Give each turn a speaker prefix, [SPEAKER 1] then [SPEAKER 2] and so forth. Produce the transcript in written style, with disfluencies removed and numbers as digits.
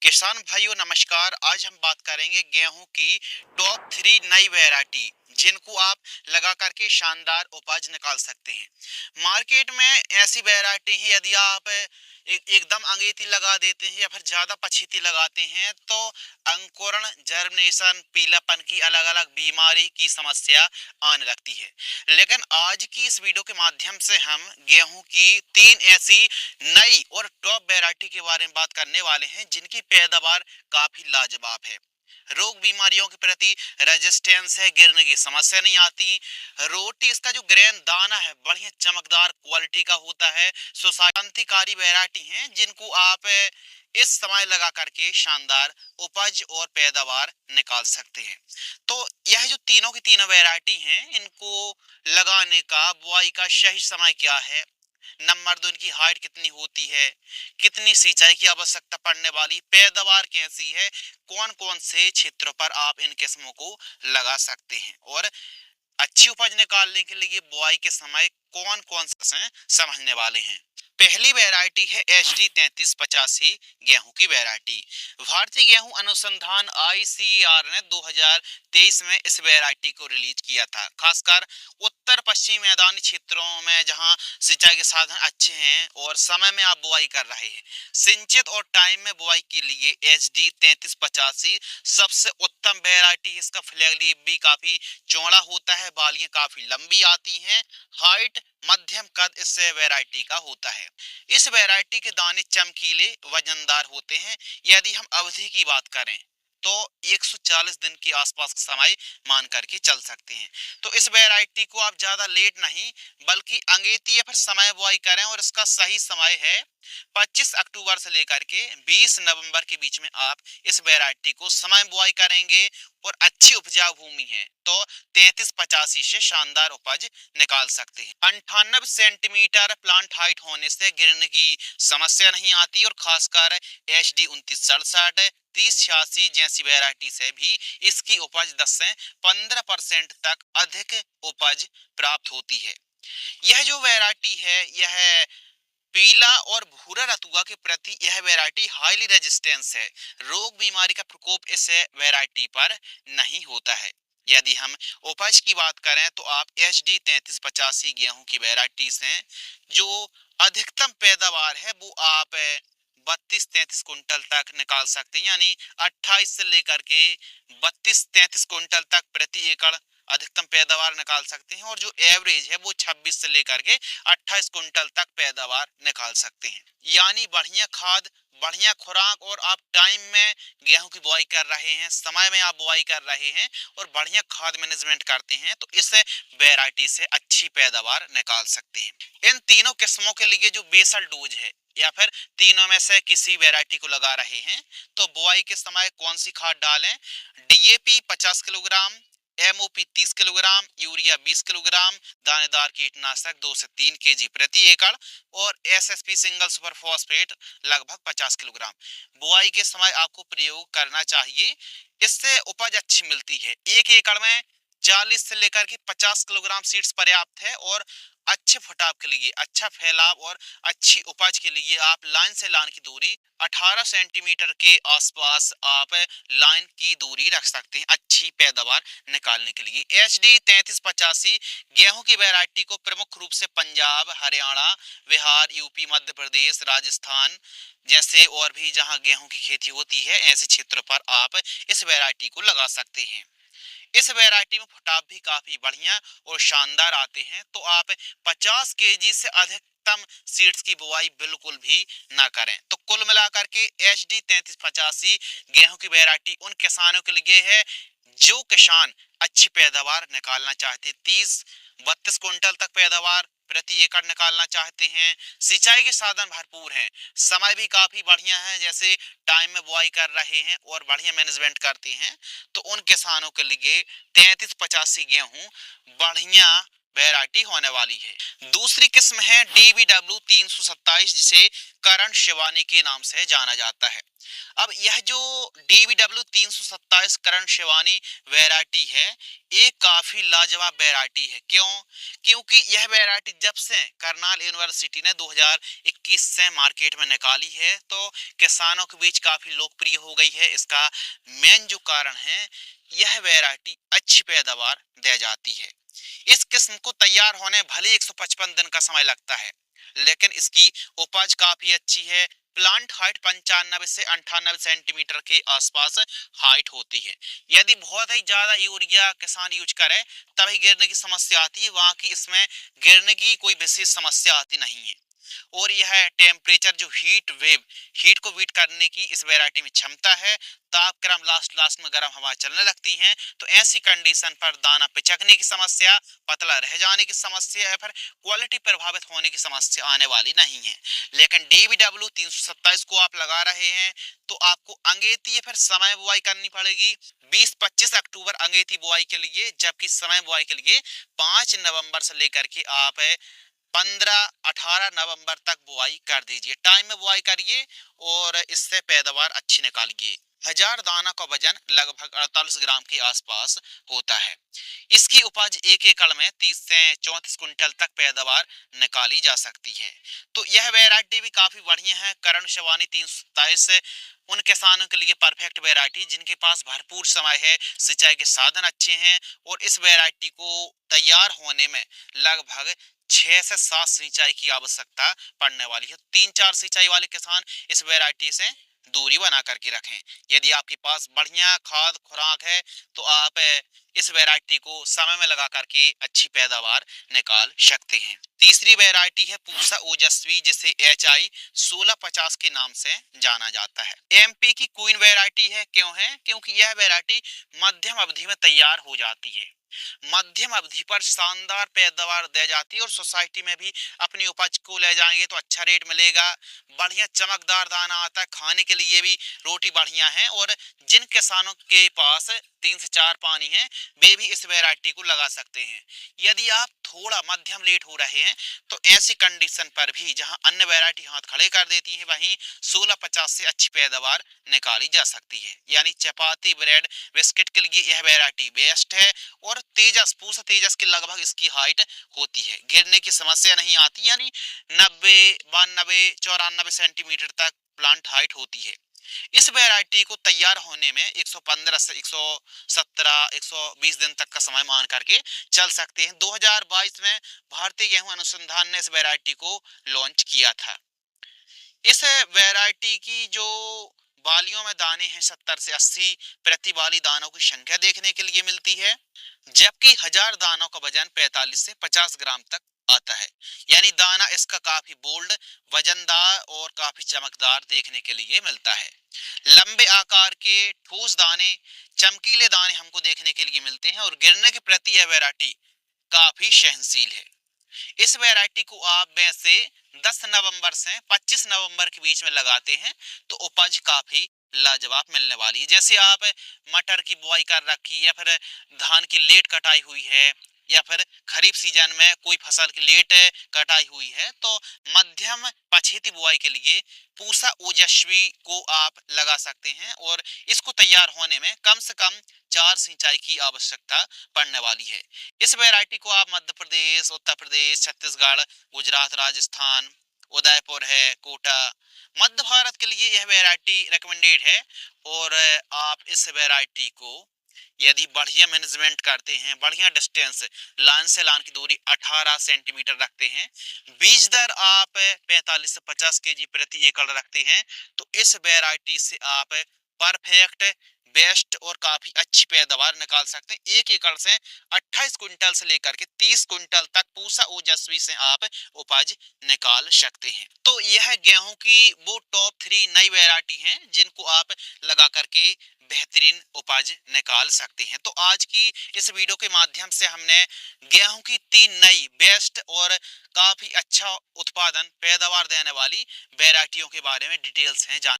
[SPEAKER 1] किसान भाइयों नमस्कार। आज हम बात करेंगे गेहूं की टॉप 3 नई वैरायटी जिनको आप लगा करके शानदार उपज निकाल सकते हैं। मार्केट में ऐसी वैरायटी है, यदि आप एकदम अंगेती लगा देते हैं या फिर ज्यादा पछेती लगाते हैं तो अंकुरण, जर्मिनेशन, पीलापन की अलग अलग बीमारी की समस्या आने लगती है। लेकिन आज की इस वीडियो के माध्यम से हम गेहूं की 3 ऐसी नई और टॉप वैरायटी के बारे में बात करने वाले हैं जिनकी पैदावार काफी लाजवाब है। रोग बीमारियों के प्रति रेजिस्टेंस है, गिरने की समस्या नहीं आती। रोटी, इसका जो ग्रेन दाना है बढ़िया चमकदार क्वालिटी का होता है। क्रांतिकारी वैरायटी हैं जिनको आप इस समय लगा करके शानदार उपज और पैदावार निकाल सकते हैं। तो यह जो तीनों की तीनों वैरायटी हैं, इनको लगाने का, बुआई का सही समय क्या है, नंबर 2 इनकी हाइट कितनी होती है, कितनी सिंचाई की आवश्यकता पड़ने वाली, पैदावार कैसी है, कौन कौन से क्षेत्रों पर आप इन किस्मों को लगा सकते हैं और अच्छी उपज निकालने के लिए बुआई के समय कौन कौन से समझने वाले हैं। पहली वैरायटी है HD 3385 गेहूं की वैरायटी। भारतीय गेहूं अनुसंधान ICAR ने 2023 में इस वैरायटी को रिलीज किया था। खासकर उत्तर पश्चिमी मैदानी क्षेत्रों में जहां सिंचाई के साधन अच्छे हैं और समय में आप बुआई कर रहे हैं, सिंचित और टाइम में बुआई के लिए HD 3385 सबसे उत्तम वैरायटी। इसका फ्लैग लीफ भी काफी चौड़ा होता है, बालियां काफी लंबी आती हैं, हाइट मध्यम कद इस वैरायटी का होता है। इस वैरायटी के दाने चमकीले, वजनदार होते हैं। यदि हम अवधि की बात करें तो 140 दिन के आसपास का समय मान करके चल सकते हैं। तो इस वैरायटी को आप ज्यादा लेट नहीं बल्कि अंगेती या फिर समय बुआई करें और इसका सही समय है 25 अक्टूबर से लेकर के 20 नवंबर के बीच में आप इस वैरायटी को समय बुआई करेंगे और अच्छी उपजाऊ भूमि है तो 3385 से शानदार उपज निकाल सकते हैं। 98 सेंटीमीटर प्लांट हाइट होने से गिरने की समस्या नहीं आती और खासकर HD 2967, 3086 जैसी वैरायटी से भी इसकी उपज 10 से 15% तक अधिक उपज प्राप्त होती है। यह जो वैरायटी है यह पीला और भूरा रतुआ के प्रति यह वैरायटी हाईली रेजिस्टेंस है। रोग बीमारी का प्रकोप इस वैरायटी पर नहीं होता है। यदि हम उपज की बात करें तो आप HD 3385 गेहूं की वैरायटीज हैं जो अधिकतम पैदावार है वो आप 32-33 कुंटल तक निकाल सकते हैं, यानी 28 से लेकर के 32-33 कुंटल तक प्रति एकड़ अधिकतम पैदावार निकाल सकते हैं और जो एवरेज है वो 26 से लेकर के 28 कुंटल तक पैदावार निकाल सकते हैं। यानी बढ़िया खाद, बढ़िया खुराक और आप टाइम में गेहूं की बुआई कर रहे हैं, समय में आप बुआई कर रहे हैं और बढ़िया खाद मैनेजमेंट करते हैं तो इस वैरायटी से अच्छी पैदावार निकाल सकते हैं। इन तीनों किस्मों के लिए जो बेसल डोज है या फिर तीनों में से किसी वैरायटी को लगा रहे हैं तो बुआई के समय कौन सी खाद डालें। DAP 50 kilogram, MOP 30 kilogram, urea 20 kilogram, दानेदार कीटनाशक 2 से 3 केजी प्रति एकड़ और SSP सिंगल सुपर फॉस्फेट लगभग 50 किलोग्राम बुआई के समय आपको प्रयोग करना चाहिए। इससे उपज अच्छी मिलती है। एक एकड़ में 40 से लेकर के 50 किलोग्राम सीड्स पर्याप्त है और अच्छे फटाव के लिए, अच्छा फैलाव और अच्छी उपज के लिए आप लाइन से लाइन की दूरी 18 सेंटीमीटर के आसपास आप लाइन की दूरी रख सकते हैं अच्छी पैदावार निकालने के लिए। HD 3385 गेहूं की वैरायटी को प्रमुख रूप से पंजाब, हरियाणा, बिहार, यूपी, मध्य प्रदेश, राजस्थान जैसे और भी जहां गेहूं की खेती होती है ऐसे क्षेत्रों पर आप इस वैरायटी को लगा सकते हैं। इस वैरायटी में फुटाव भी काफी बढ़िया और शानदार आते हैं तो आप 50 केजी से अधिकतम सीड्स की बुआई बिल्कुल भी ना करें। तो कुल मिलाकर के HD 3385 गेहूं की वैरायटी उन किसानों के लिए है जो किसान अच्छी पैदावार निकालना चाहते, 30-32 कुंटल तक पैदावार प्रति एकड़ निकालना चाहते हैं, सिंचाई के साधन भरपूर हैं, समय भी काफी बढ़िया है, जैसे टाइम में बुआई कर रहे हैं और बढ़िया मैनेजमेंट करते हैं तो उन किसानों के लिए 3385 गेहूं बढ़िया वैरायटी होने वाली है। दूसरी किस्म है DBW 327, जिसे करण शिवानी के नाम से जाना जाता है। अब यह जो DBW 327 करण शिवानी वैरायटी है, एक काफी लाजवाब वैरायटी है। क्यों? क्योंकि यह वैरायटी जब से करनाल यूनिवर्सिटी ने 2021 से मार्केट में निकाली है तो किसानों के बीच काफी लोकप्रिय हो गई है। इसका मेन जो कारण है, यह वैरायटी अच्छी पैदावार दे जाती है। इस किस्म को तैयार होने भले 155 दिन का समय लगता है, लेकिन इसकी उपज काफी अच्छी है। प्लांट हाइट 95 से 98 सेंटीमीटर के आसपास हाइट होती है। यदि बहुत ही ज्यादा यूरिया किसान यूज करे तभी गिरने की समस्या आती है, वहां की इसमें गिरने की कोई विशेष समस्या आती नहीं है। और यह टेम्परेचर जो हीट को बीट करने की इस वैरायटी में क्षमता है। तापक्रम लास्ट में गर्म हवा चलने लगती हैं, तो ऐसी कंडीशन पर दाना पिचकने की समस्या, पतला रह जाने की समस्या या फिर क्वालिटी प्रभावित होने की समस्या आने वाली नहीं है। लेकिन DBW 327 को आप लगा रहे हैं तो आपको अंगेती या फिर समय बुआई करनी पड़ेगी 20-25 अक्टूबर अंगेती बुआई के लिए, जबकि समय बुआई के लिए 5 नवंबर से लेकर के आप 15-18 नवंबर तक बुआई कर दीजिए। टाइम में बुआई करिए और इससे पैदावार अच्छी निकालिए। 1000 दाना का वजन लगभग 48 ग्राम के आसपास होता है। इसकी उपज 1 एकड़ में 30 से 34 कुंटल तक पैदावार निकाली जा सकती है। तो यह वैरायटी भी काफी बढ़िया है। करण शिवानी 327 उन किसानों के लिए परफेक्ट वैरायटी जिनके पास भरपूर समय है, सिंचाई के साधन अच्छे हैं, और इस वैरायटी को तैयार होने में लगभग 6 से 7 सिंचाई की आवश्यकता पड़ने वाली है। 3-4 सिंचाई वाले किसान इस वैरायटी से दूरी बना करके रखें। यदि आपके पास बढ़िया खाद खुराक है तो आप इस वैरायटी को समय में लगा करके अच्छी पैदावार निकाल सकते हैं। तीसरी वैरायटी है पूसा ओजस्वी, जिसे HI 1650 के नाम से जाना जाता है। MP की क्वीन वैरायटी है। क्यों है? क्योंकि यह वैरायटी मध्यम अवधि में तैयार हो जाती है, मध्यम अवधि पर शानदार पैदावार दे जाती है, और सोसाइटी में भी अपनी उपज को ले जाएंगे तो अच्छा रेट मिलेगा। बढ़िया चमकदार दाना आता है, खाने के लिए भी रोटी बढ़िया है। और जिन किसानों के पास 3 से 4 पानी है वे भी इस वैरायटी को लगा सकते हैं। यदि आप थोड़ा मध्यम लेट हो रहे हैं तो ऐसी कंडीशन पर भी जहां अन्य वैरायटी हाथ खड़े कर देती है, वहीं 1650 से अच्छी पैदावार निकाली जा सकती है। यानी चपाती, ब्रेड, बिस्किट के लिए यह वैरायटी बेस्ट है। और पूसा तेजस के लगभग इसकी हाइट होती है, गिरने की समस्या नहीं आती, यानी 90, 92, 94 सेंटीमीटर तक प्लांट हाइट होती है। इस वैरायटी को तैयार होने में 115 से 117, 120 दिन तक का समय मान करके चल सकते हैं। 2022 में भारतीय गेहूं अनुसंधान ने इस वैरायटी को लॉन्च किया था। इस वैरायटी की जो बालियों में दाने हैं 70 से 80 प्रति बाली दानों की संख्या देखने के लिए मिलती है, जबकि 1000 दानों का वजन 45 से 50 ग्राम तक आता है। यानी दाना इसका काफी बोल्ड, वजनदार और काफी चमकदार देखने के लिए मिलता है। लंबे आकार के ठोस दाने, चमकीले दाने हमको देखने के लिए मिलते हैं, और गिरने के प्रति यह वैरायटी काफी सहनशील है। इस वैरायटी को आप वैसे 10 नवंबर से 25 नवंबर के बीच में लगाते हैं तो उपज काफी लाजवाब मिलने वाली है। जैसे आप मटर की बुआई कर रखी, या फिर धान की लेट कटाई हुई है, या फिर खरीफ सीजन में कोई फसल की लेट कटाई हुई है, तो मध्यम पछेती बुआई के लिए पूसा ओजस्वी को आप लगा सकते हैं। और इसको तैयार होने में कम से कम 4 सिंचाई की आवश्यकता पड़ने वाली है। इस वैरायटी को आप मध्य प्रदेश, उत्तर प्रदेश, छत्तीसगढ़, गुजरात, राजस्थान, उदयपुर है, कोटा, मध्य भारत के लिए यह वैरायटी रिकमेंडेड है। और आप इस वैरायटी को यदि बढ़िया मैनेजमेंट करते हैं, बढ़िया डिस्टेंस, लाइन से लाइन की दूरी 18 सेंटीमीटर रखते हैं, बीज दर आप 45 से 50 केजी प्रति एकड़ रखते हैं, तो इस वैरायटी से आप परफेक्ट, बेस्ट और काफी अच्छी पैदावार निकाल सकते हैं। 1 एकड़ से 28 क्विंटल से लेकर के 30 क्विंटल तक पूसा ओजस्वी से आप उपज निकाल सकते हैं। तो यह गेहूं की वो टॉप 3 नई वैरायटी हैं जिनको आप लगा करके बेहतरीन उपज निकाल सकते हैं। तो आज की इस वीडियो के माध्यम से हमने गेहूं की 3 नई बेस्ट और काफी अच्छा उत्पादन पैदावार देने वाली वैरायटियों के बारे में डिटेल्स हैं जान